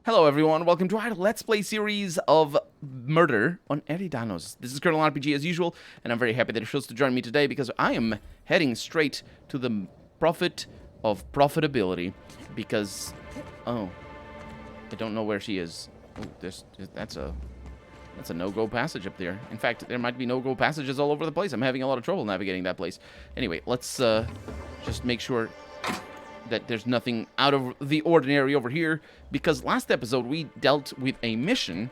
Hello everyone, welcome to our Let's Play series of Murder on Eridanos. This is Colonial RPG as usual, and I'm very happy that you chose to join me today because I am heading straight to the prophet of profitability. Because, I don't know where she is. Oh, that's a no-go passage up there. In fact, there might be no-go passages all over the place. I'm having a lot of trouble navigating that place. Anyway, let's just make sure that there's nothing out of the ordinary over here, because last episode we dealt with a mission.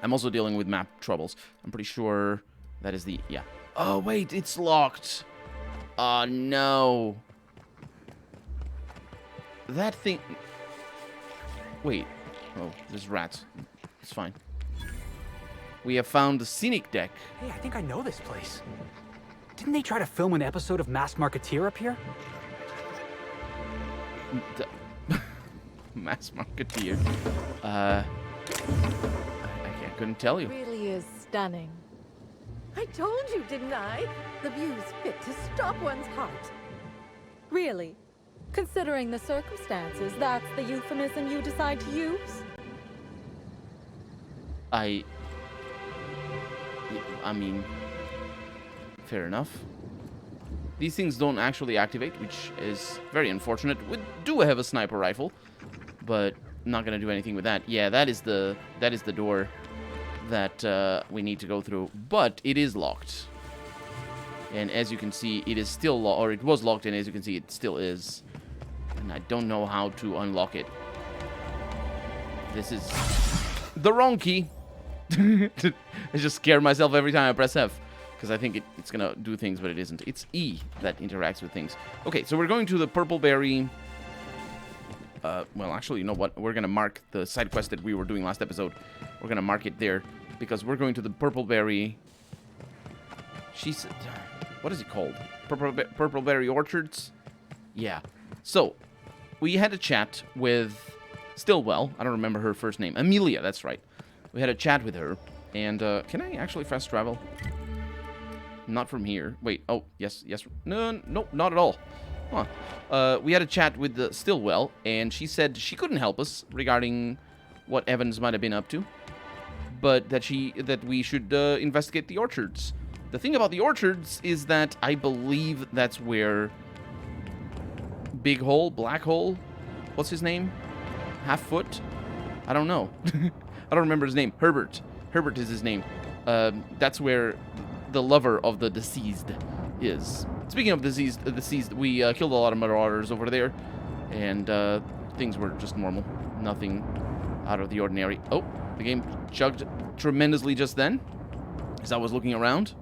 I'm also dealing with map troubles. I'm pretty sure that is the... yeah. Oh, wait, it's locked. Oh, no. That thing... wait. Oh, there's rats. It's fine. We have found the scenic deck. Hey, I think I know this place. Didn't they try to film an episode of Masked Marketeer up here? Mass Marketeer. I couldn't tell you. Really is stunning. I told you, didn't I? The view's fit to stop one's heart. Really? Considering the circumstances, that's the euphemism you decide to use? I mean, fair enough. These things don't actually activate, which is very unfortunate. We do have a sniper rifle, but I'm not gonna do anything with that. Yeah, that is the door that we need to go through, but it is locked. And as you can see, it is still locked, or it was locked, and as you can see, it still is. And I don't know how to unlock it. This is the wrong key. I just scare myself every time I press F. Because I think it's going to do things, but it isn't. It's E that interacts with things. Okay, so we're going to the Purple Berry. Well, actually, you know what? We're going to mark the side quest that we were doing last episode. We're going to mark it there. Because we're going to the Purple Berry... she's... what is it called? Purple Berry Orchards? Yeah. So, we had a chat with Stillwell. I don't remember her first name. Amelia, that's right. We had a chat with her. And, can I actually fast travel? Not from here. Wait. Oh, yes. No, not at all. Huh. We had a chat with Stillwell, and she said she couldn't help us regarding what Evans might have been up to, but that we should investigate the orchards. The thing about the orchards is that I believe that's where Black Hole, what's his name? Half-Foot? I don't know. I don't remember his name. Herbert is his name. That's where the lover of the deceased is. Speaking of deceased, we killed a lot of marauders over there, and things were just normal. Nothing out of the ordinary. Oh, the game chugged tremendously just then, as I was looking around.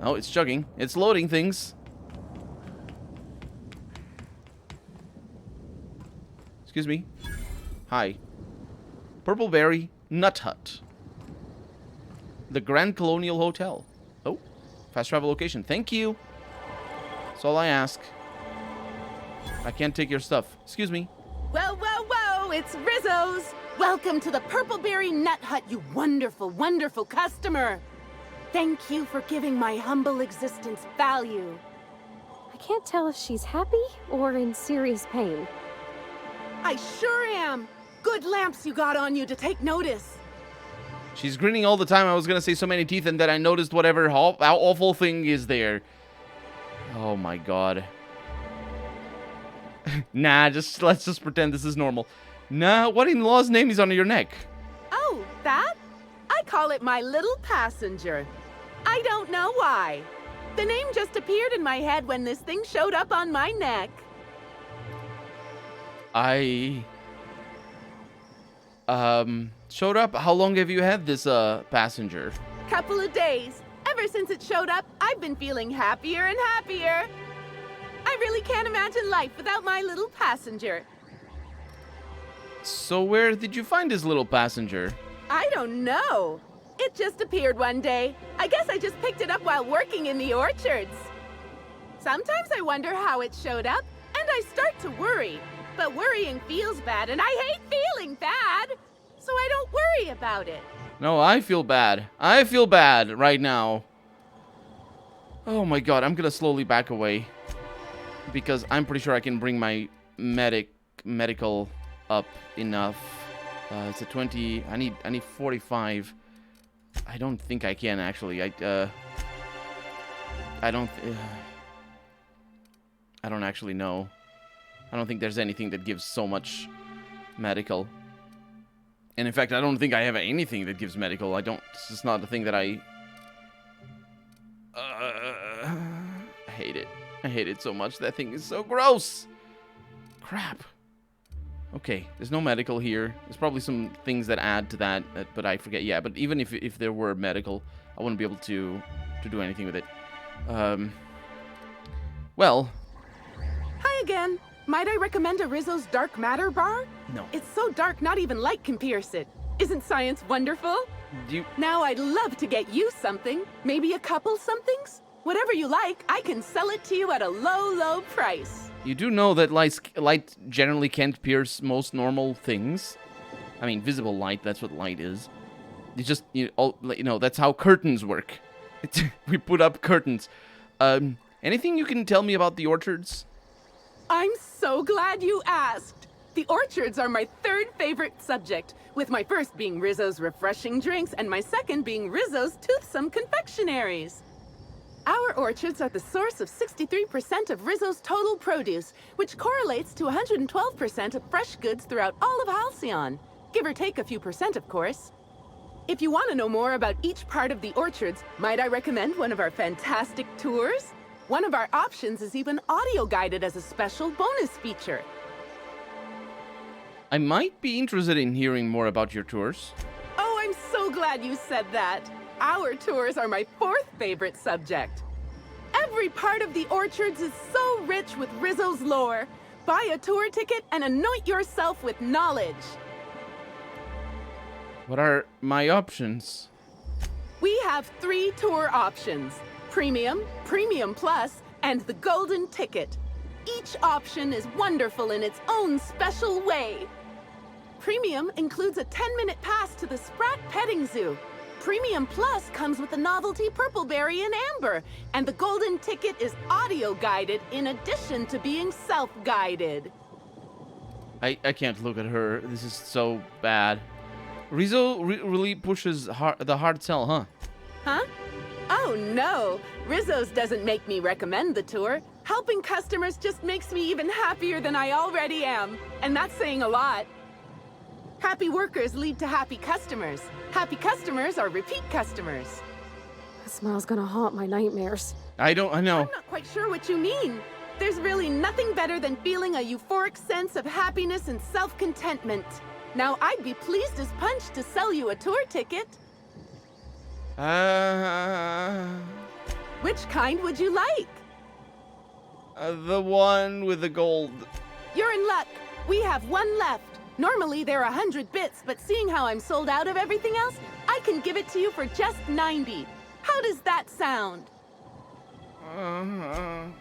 Oh, it's chugging. It's loading things. Excuse me. Hi. Purple Berry Nut Hut. The Grand Colonial Hotel. Oh, fast travel location. Thank you. That's all I ask. I can't take your stuff. Excuse me. Whoa, whoa, whoa! It's Rizzo's! Welcome to the Purpleberry Nut Hut, you wonderful, wonderful customer! Thank you for giving my humble existence value. I can't tell if she's happy or in serious pain. I sure am! Good lamps you got on you to take notice. She's grinning all the time. I was gonna say so many teeth, and then I noticed whatever awful thing is there. Oh my god. Nah, let's just pretend this is normal. Nah, what in law's name is on your neck? Oh, that? I call it my little passenger. I don't know why. The name just appeared in my head when this thing showed up on my neck. Showed up? How long have you had this, passenger? Couple of days. Ever since it showed up, I've been feeling happier and happier. I really can't imagine life without my little passenger. So where did you find this little passenger? I don't know. It just appeared one day. I guess I just picked it up while working in the orchards. Sometimes I wonder how it showed up, and I start to worry. But worrying feels bad, and I hate feeling bad. So I don't worry about it. No, I feel bad. I feel bad right now. Oh my god, I'm gonna slowly back away. Because I'm pretty sure I can bring my medical up enough. It's a 20. I need 45. I don't think I can actually. I don't actually know. I don't think there's anything that gives so much medical. And in fact, I don't think I have anything that gives medical. It's just not the thing that I hate it. I hate it so much. That thing is so gross. Crap. Okay, there's no medical here. There's probably some things that add to that, but I forget. Yeah, but even if there were medical, I wouldn't be able to do anything with it. Well. Hi again. Might I recommend a Rizzo's Dark Matter bar? No. It's so dark, not even light can pierce it. Isn't science wonderful? Now I'd love to get you something. Maybe a couple somethings? Whatever you like, I can sell it to you at a low, low price. You do know that light generally can't pierce most normal things. I mean, visible light, that's what light is. It's just, that's how curtains work. We put up curtains. Anything you can tell me about the orchards? I'm so glad you asked. The orchards are my third favorite subject, with my first being Rizzo's refreshing drinks and my second being Rizzo's toothsome confectionaries. Our orchards are the source of 63% of Rizzo's total produce, which correlates to 112% of fresh goods throughout all of Halcyon. Give or take a few percent, of course. If you want to know more about each part of the orchards, might I recommend one of our fantastic tours? One of our options is even audio-guided as a special bonus feature. I might be interested in hearing more about your tours. Oh, I'm so glad you said that. Our tours are my fourth favorite subject. Every part of the orchards is so rich with Rizzo's lore. Buy a tour ticket and anoint yourself with knowledge. What are my options? We have 3 tour options: Premium, Premium Plus, and the Golden Ticket. Each option is wonderful in its own special way. Premium includes a 10-minute pass to the Sprat Petting Zoo. Premium Plus comes with the novelty Purpleberry and Amber, and the Golden Ticket is audio-guided in addition to being self-guided. I can't look at her. This is so bad. Rizzo really pushes the hard sell, huh? Huh? Oh no, Rizzo's doesn't make me recommend the tour. Helping customers just makes me even happier than I already am, and that's saying a lot. Happy workers lead to happy customers. Happy customers are repeat customers. That smell's gonna haunt my nightmares. I know. I'm not quite sure what you mean. There's really nothing better than feeling a euphoric sense of happiness and self-contentment. Now, I'd be pleased as punch to sell you a tour ticket. Which kind would you like? The one with the gold. You're in luck. We have one left. Normally, they're 100 bits, but seeing how I'm sold out of everything else, I can give it to you for just 90. How does that sound?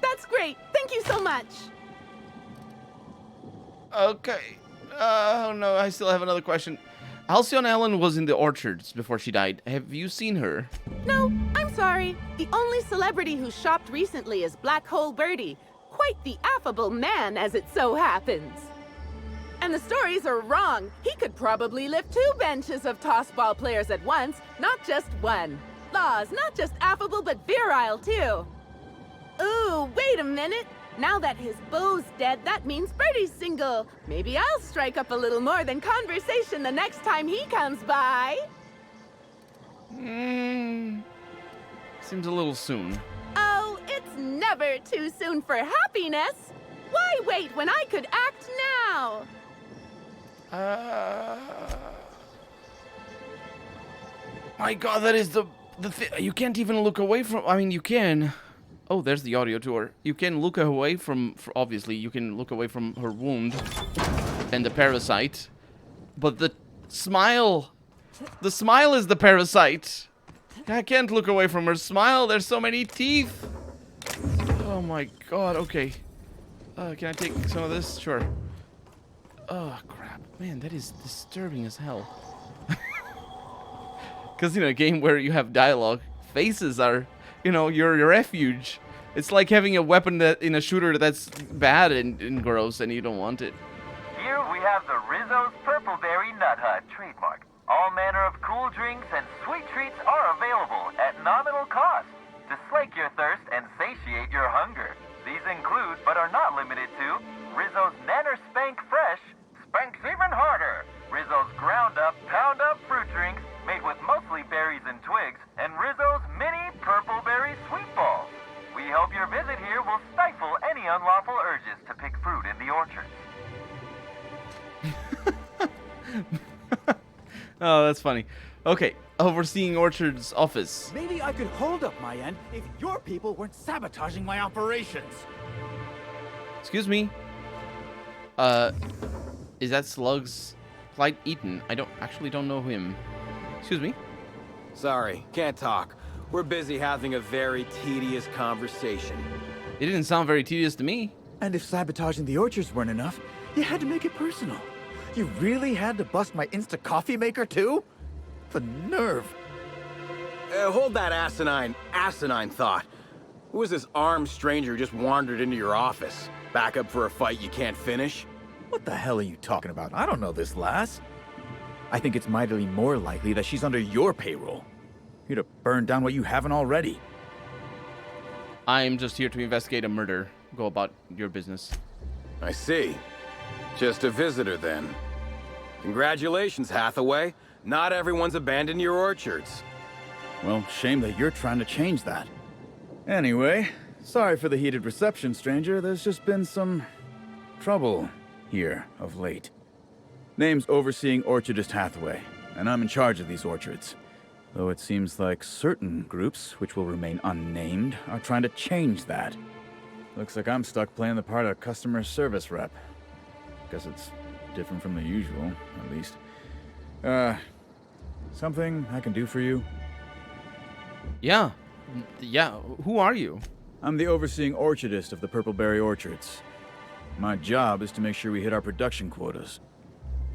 That's great. Thank you so much. Okay. Oh no, I still have another question. Halcyon Ellen was in the orchards before she died. Have you seen her? No, I'm sorry. The only celebrity who shopped recently is Black Hole Birdie. Quite the affable man, as it so happens. And the stories are wrong. He could probably lift 2 benches of tossball players at once, not just one. Laws, not just affable, but virile, too. Ooh, wait a minute. Now that his beau's dead, that means Birdie's single. Maybe I'll strike up a little more than conversation the next time he comes by. Seems a little soon. Oh, it's never too soon for happipiness. Why wait when I could act now? My God, that is the thing. You can't even look away from. I mean, you can. Oh, there's the audio tour. You can look away from. Obviously, you can look away from her wound and the parasite, but the smile. The smile is the parasite. I can't look away from her smile. There's so many teeth. Oh my God. Okay. Can I take some of this? Sure. Oh crap, man, that is disturbing as hell. Because in a game where you have dialogue, faces are, your refuge. It's like having a weapon that in a shooter that's bad and gross, and you don't want it. Here we have the Rizzo's Purpleberry Nut Hutch. Oh, that's funny. Okay, overseeing Orchard's office. Maybe I could hold up my end if your people weren't sabotaging my operations. Excuse me. Is that Slug's Clyde Eaton? I don't know him. Excuse me. Sorry, can't talk. We're busy having a very tedious conversation. It didn't sound very tedious to me. And if sabotaging the orchards weren't enough, you had to make it personal. You really had to bust my Insta coffee maker too? The nerve. Hold that asinine thought. Who was this armed stranger who just wandered into your office? Back up for a fight you can't finish? What the hell are you talking about? I don't know this lass. I think it's mightily more likely that she's under your payroll. You'd have burned down what you haven't already. I'm just here to investigate a murder. Go about your business. I see. Just a visitor then. Congratulations, Hathaway. Not everyone's abandoned your orchards. Well, shame that you're trying to change that. Anyway, sorry for the heated reception, stranger. There's just been some trouble here of late. Name's Overseeing Orchardist Hathaway, and I'm in charge of these orchards. Though it seems like certain groups, which will remain unnamed, are trying to change that. Looks like I'm stuck playing the part of customer service rep. Guess it's different from the usual, at least. Something I can do for you? Yeah. Who are you? I'm the Overseeing Orchardist of the Purpleberry Orchards. My job is to make sure we hit our production quotas.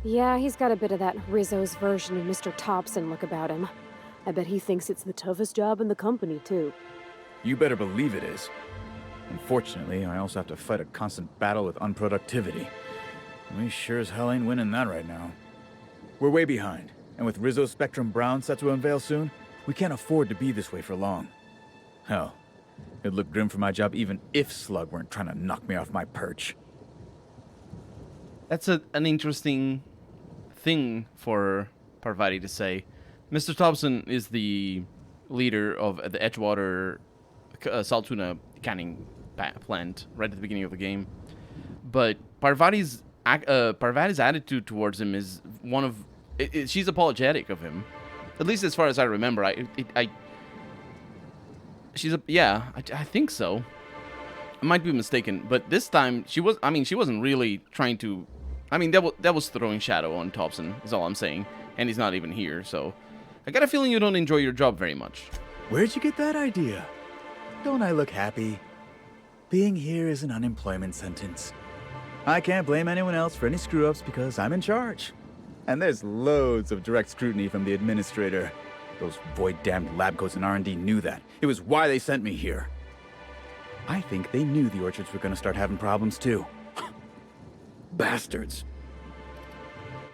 Yeah, he's got a bit of that Rizzo's version of Mr. Thompson look about him. I bet he thinks it's the toughest job in the company, too. You better believe it is. Unfortunately, I also have to fight a constant battle with unproductivity. We sure as hell ain't winning that right now. We're way behind, and with Rizzo's Spectrum Brown set to unveil soon, we can't afford to be this way for long. Hell, it'd look grim for my job even if Slug weren't trying to knock me off my perch. That's an interesting thing for Parvati to say. Mr. Thompson is the leader of the Edgewater salt tuna canning plant right at the beginning of the game. But Parvati's attitude towards him is one of... she's apologetic of him. At least as far as I remember. I think so. I might be mistaken, but this time she wasn't really trying to... that was throwing shadow on Thompson, is all I'm saying. And he's not even here, so... I got a feeling you don't enjoy your job very much. Where'd you get that idea? Don't I look happy? Being here is an unemployment sentence. I can't blame anyone else for any screw-ups because I'm in charge. And there's loads of direct scrutiny from the administrator. Those void-damned lab coats in R&D knew that. It was why they sent me here. I think they knew the orchards were gonna start having problems too. Bastards.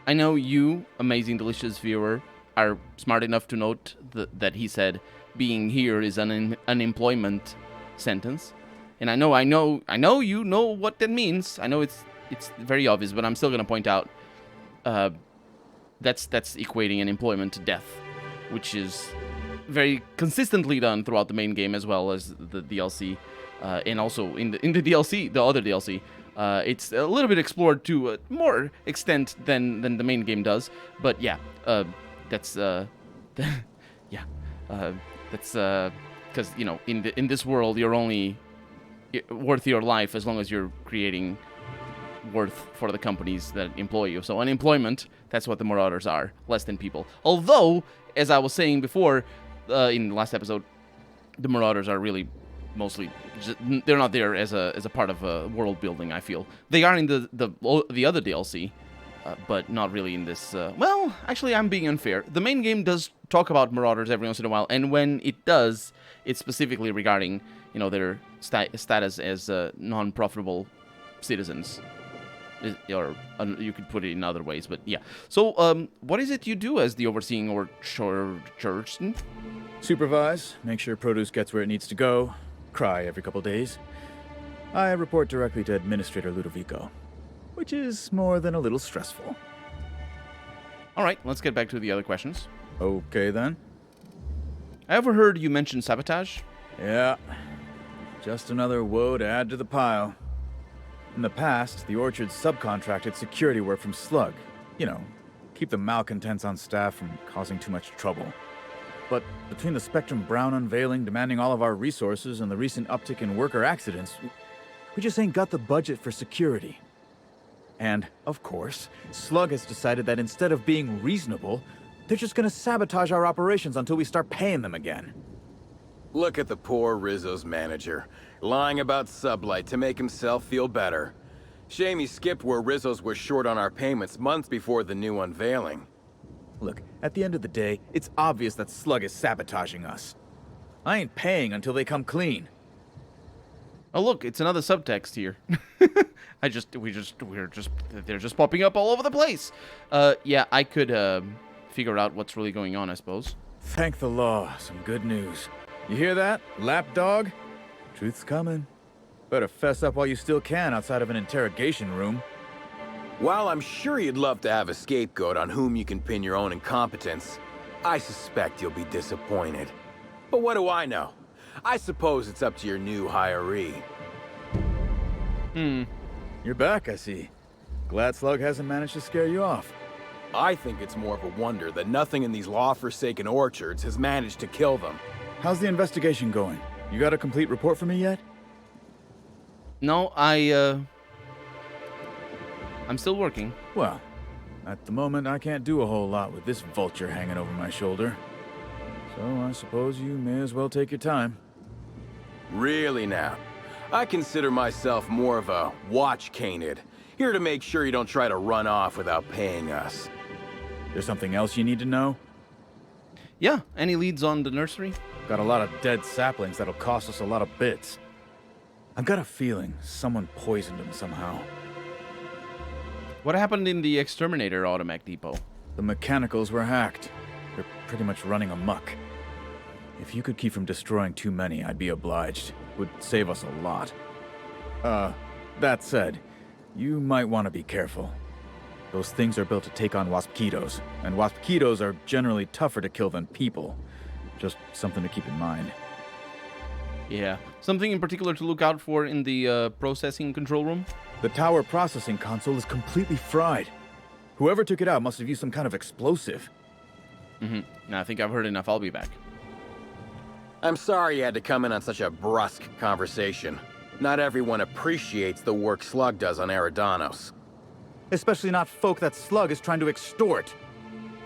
I know you, amazing delicious viewer, are smart enough to note that he said being here is an unemployment sentence. And I know you know what that means. I know it's very obvious, but I'm still going to point out that's equating an employment to death, which is very consistently done throughout the main game as well as the DLC, and also in the DLC, the other DLC. It's a little bit explored to a more extent than the main game does, but yeah, that's because in this world you're only worth your life as long as you're creating worth for the companies that employ you. So unemployment, that's what the Marauders are, less than people. Although, as I was saying before in the last episode, the Marauders are really mostly they're not there as a part of world building. I feel they are in the other DLC, but not really in this. Well, actually, I'm being unfair. The main game does talk about Marauders every once in a while, and when it does, it's specifically regarding their status as non-profitable citizens, or you could put it in other ways. But yeah. So, what is it you do as the overseeing church? Supervise, make sure produce gets where it needs to go. Cry every couple days. I report directly to Administrator Ludovico, which is more than a little stressful. All right, let's get back to the other questions. Okay, then. I overheard you mention sabotage. Yeah, just another woe to add to the pile. In the past, the orchard subcontracted security work from Slug. keep the malcontents on staff from causing too much trouble. But between the Spectrum Brown unveiling demanding all of our resources and the recent uptick in worker accidents, we just ain't got the budget for security. And, of course, Slug has decided that instead of being reasonable, they're just gonna sabotage our operations until we start paying them again. Look at the poor Rizzo's manager, lying about Sublight to make himself feel better. Shame he skipped where Rizzo's was short on our payments months before the new unveiling. Look, at the end of the day, it's obvious that Slug is sabotaging us. I ain't paying until they come clean. Oh look, it's another subtext here. They're just popping up all over the place. Yeah, I could figure out what's really going on, I suppose. Thank the law, some good news. You hear that, lapdog? Truth's coming. Better fess up while you still can outside of an interrogation room. While I'm sure you'd love to have a scapegoat on whom you can pin your own incompetence, I suspect you'll be disappointed. But what do I know? I suppose it's up to your new hiree. You're back, I see. Glad Slug hasn't managed to scare you off. I think it's more of a wonder that nothing in these law-forsaken orchards has managed to kill them. How's the investigation going? You got a complete report for me yet? No, I'm still working. Well, at the moment I can't do a whole lot with this vulture hanging over my shoulder. So I suppose you may as well take your time. Really now? I consider myself more of a watch canid, here to make sure you don't try to run off without paying us. There's something else you need to know? Yeah, any leads on the nursery? Got a lot of dead saplings that'll cost us a lot of bits. I've got a feeling someone poisoned them somehow. What happened in the Exterminator Automac Depot? The mechanicals were hacked. They're pretty much running amok. If you could keep from destroying too many, I'd be obliged. Would save us a lot. That said, you might want to be careful. Those things are built to take on Waspkitos, and Waspkitos are generally tougher to kill than people. Just something to keep in mind. Yeah. Something in particular to look out for in the processing control room? The tower processing console is completely fried. Whoever took it out must have used some kind of explosive. No, I think I've heard enough. I'll be back. I'm sorry you had to come in on such a brusque conversation. Not everyone appreciates the work Slug does on Eridanos. Especially not folk that Slug is trying to extort.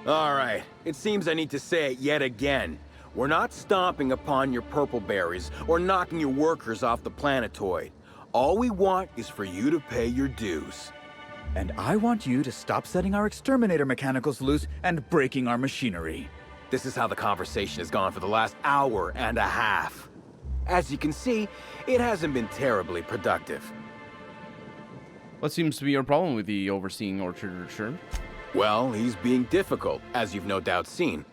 All right, it seems I need to say it yet again. We're not stomping upon your purple berries or knocking your workers off the planetoid. All we want is for you to pay your dues. And I want you to stop setting our exterminator mechanicals loose and breaking our machinery. This is how the conversation has gone for the last hour and a half. As you can see, it hasn't been terribly productive. What seems to be your problem with the overseeing orchard, sure? Well, he's being difficult, as you've no doubt seen.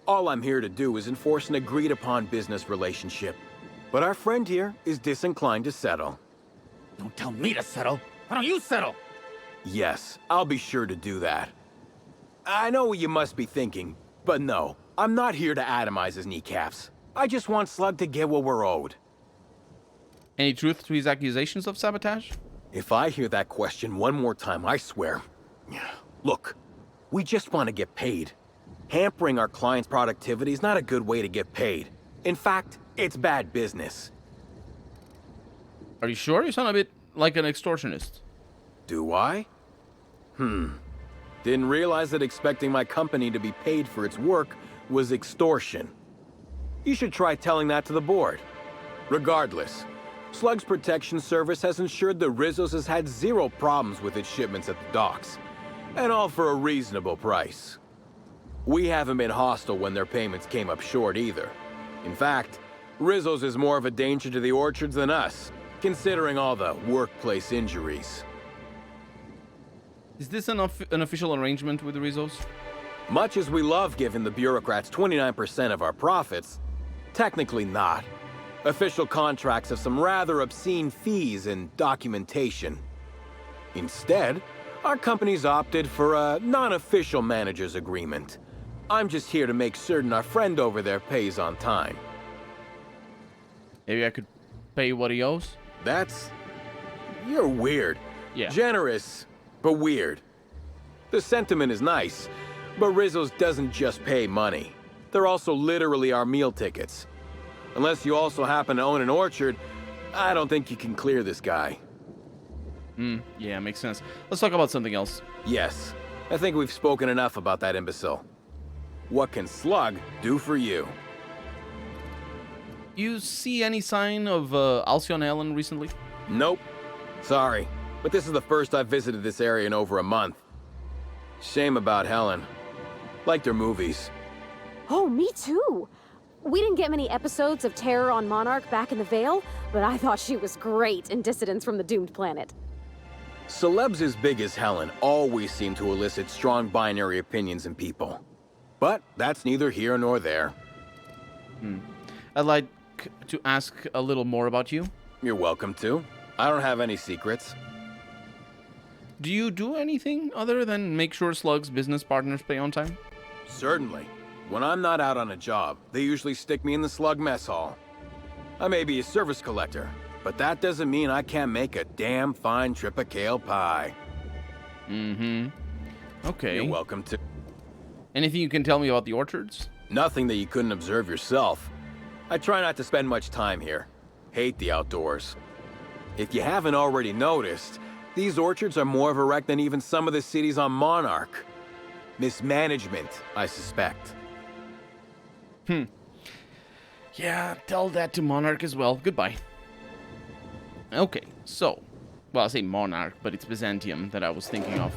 All I'm here to do is enforce an agreed-upon business relationship. But our friend here is disinclined to settle. Don't tell me to settle. Why don't you settle? Yes, I'll be sure to do that. I know what you must be thinking, but no, I'm not here to atomize his kneecaps. I just want Slug to get what we're owed. Any truth to his accusations of sabotage? If I hear that question one more time, I swear. Look, we just want to get paid. Hampering our clients' productivity is not a good way to get paid. In fact, it's bad business. Are you sure? You sound a bit like an extortionist. Do I? Didn't realize that expecting my company to be paid for its work was extortion. You should try telling that to the board. Regardless, Slug's protection service has ensured that Rizzo's has had zero problems with its shipments at the docks. And all for a reasonable price. We haven't been hostile when their payments came up short either. In fact, Rizzo's is more of a danger to the orchards than us, considering all the workplace injuries. Is this an official arrangement with the Rizzos? Much as we love giving the bureaucrats 29% of our profits, technically not. Official contracts have some rather obscene fees and documentation. Instead, our company's opted for a non-official manager's agreement. I'm just here to make certain our friend over there pays on time. Maybe I could pay what he owes? You're weird. Yeah. Generous, but weird. The sentiment is nice, but Rizzo's doesn't just pay money. They're also literally our meal tickets. Unless you also happen to own an orchard, I don't think you can clear this guy. Yeah, makes sense. Let's talk about something else. Yes, I think we've spoken enough about that imbecile. What can Slug do for you? You see any sign of Alcyon Allen recently? Nope. Sorry, but this is the first I've visited this area in over a month. Shame about Helen. Liked her movies. Oh, me too. We didn't get many episodes of Terror on Monarch back in the Vale, but I thought she was great in Dissidents from the Doomed Planet. Celebs as big as Helen always seem to elicit strong binary opinions in people. But that's neither here nor there. I'd like to ask a little more about you. You're welcome to. I don't have any secrets. Do you do anything other than make sure Slug's business partners pay on time? Certainly. When I'm not out on a job, they usually stick me in the Slug mess hall. I may be a service collector, but that doesn't mean I can't make a damn fine tripa-kale pie. Okay. You're welcome to. Anything you can tell me about the orchards? Nothing that you couldn't observe yourself. I try not to spend much time here. Hate the outdoors. If you haven't already noticed, these orchards are more of a wreck than even some of the cities on Monarch. Mismanagement, I suspect. Yeah, tell that to Monarch as well. Goodbye. Okay, so, well, I say Monarch, but it's Byzantium that I was thinking of.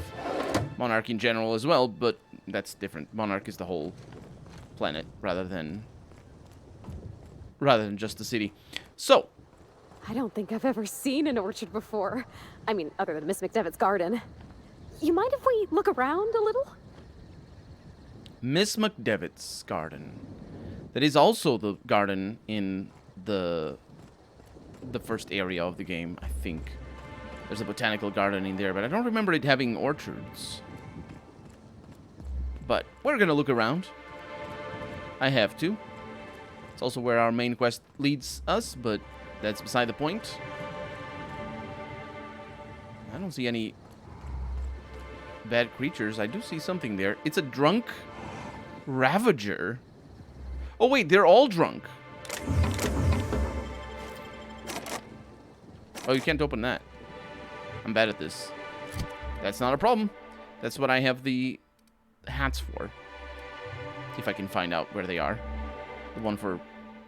Monarch in general as well, but that's different. Monarch is the whole planet rather than just the city. So, I don't think I've ever seen an orchard before. I mean, other than Miss McDevitt's garden. You mind if we look around a little? Miss McDevitt's garden. That is also the garden in the first area of the game, I think. There's a botanical garden in there, but I don't remember it having orchards. But we're gonna look around. I have to. It's also where our main quest leads us, but that's beside the point. I don't see any bad creatures. I do see something there. It's a drunk Ravager. Oh wait, they're all drunk. Oh, you can't open that. I'm bad at this. That's not a problem. That's what I have the hats for. See if I can find out where they are. The one for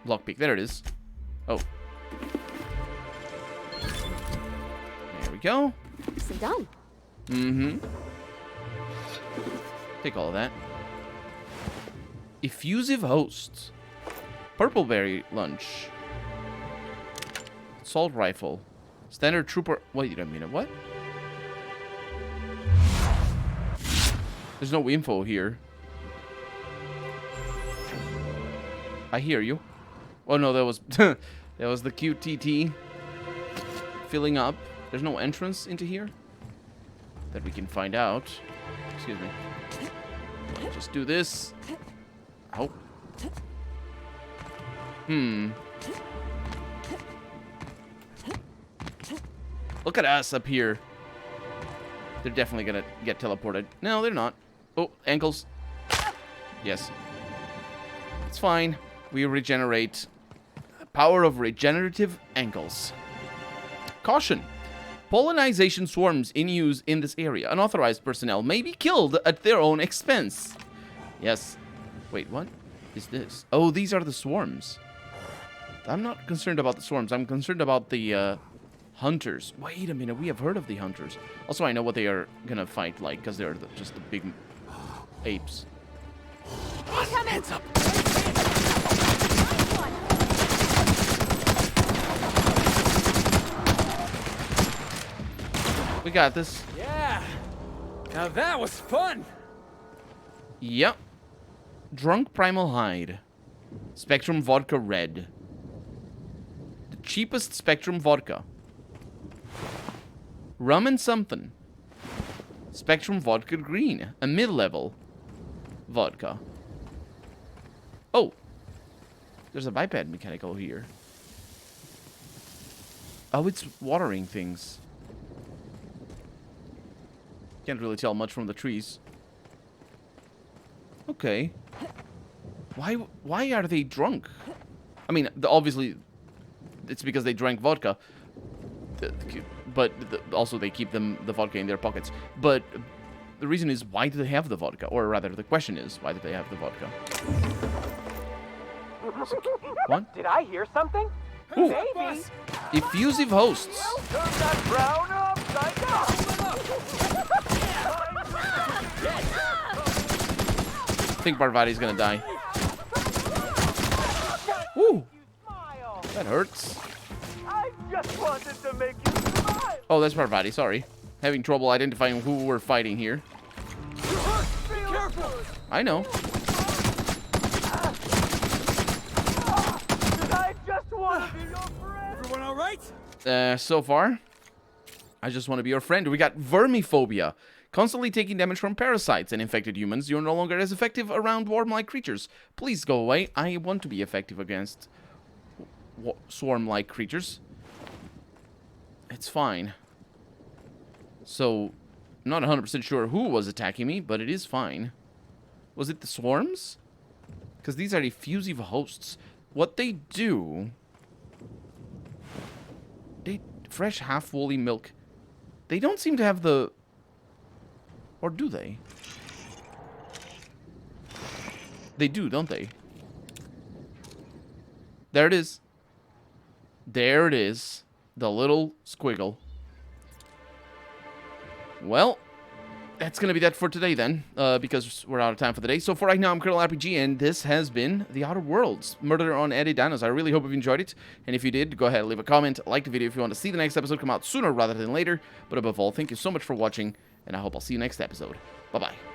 lockpick. There it is. Oh. There we go. Sit down. Take all of that. Effusive hosts. Purpleberry lunch. Assault rifle. Standard trooper. Wait a minute. What? There's no info here. I hear you. Oh no, that was that was the QTT filling up. There's no entrance into here that we can find out. Excuse me. Just do this. Oh. Look at us up here. They're definitely gonna get teleported. No, they're not. Oh, ankles. Yes. It's fine. We regenerate. Power of regenerative ankles. Caution. Pollinization swarms in use in this area. Unauthorized personnel may be killed at their own expense. Yes. Wait, what is this? Oh, these are the swarms. I'm not concerned about the swarms. I'm concerned about the hunters. Wait a minute. We have heard of the hunters. Also, I know what they are gonna fight like, because they're just the big apes. Heads up. We got this. Yeah. Now that was fun. Yep. Drunk Primal Hide. Spectrum Vodka Red. The cheapest Spectrum Vodka. Rum and something. Spectrum Vodka Green. A mid-level vodka. Oh. There's a biped mechanical here. Oh, it's watering things. Can't really tell much from the trees. Okay. Why are they drunk? I mean, obviously, it's because they drank vodka. But also they keep the vodka in their pockets. But the reason is, why do they have the vodka? Or rather, the question is, why do they have the vodka? What? Did I hear something? Ooh. Maybe. Effusive hosts. Turn that brown upside down. I think Parvati's gonna die. Woo! That hurts. I just wanted to make you smile. Oh, that's Parvati, sorry. Having trouble identifying who we're fighting here. Be careful. I know. I just want to be your friend. Everyone all right? So far, I just want to be your friend. We got vermiphobia. Constantly taking damage from parasites and infected humans. You're no longer as effective around worm-like creatures. Please go away. I want to be effective against swarm-like creatures. It's fine. So, not 100% sure who was attacking me, but it is fine. Was it the swarms? Because these are effusive hosts. What they do... fresh half-woolly milk. They don't seem to have the... Or do they? They do, don't they? There it is. There it is. The little squiggle. Well, that's going to be that for today then, because we're out of time for the day. So for right now, I'm Colonel RPG, and this has been The Outer Worlds, Murder on Eridanos. I really hope you've enjoyed it, and if you did, go ahead and leave a comment, like the video if you want to see the next episode come out sooner rather than later. But above all, thank you so much for watching, and I hope I'll see you next episode. Bye-bye.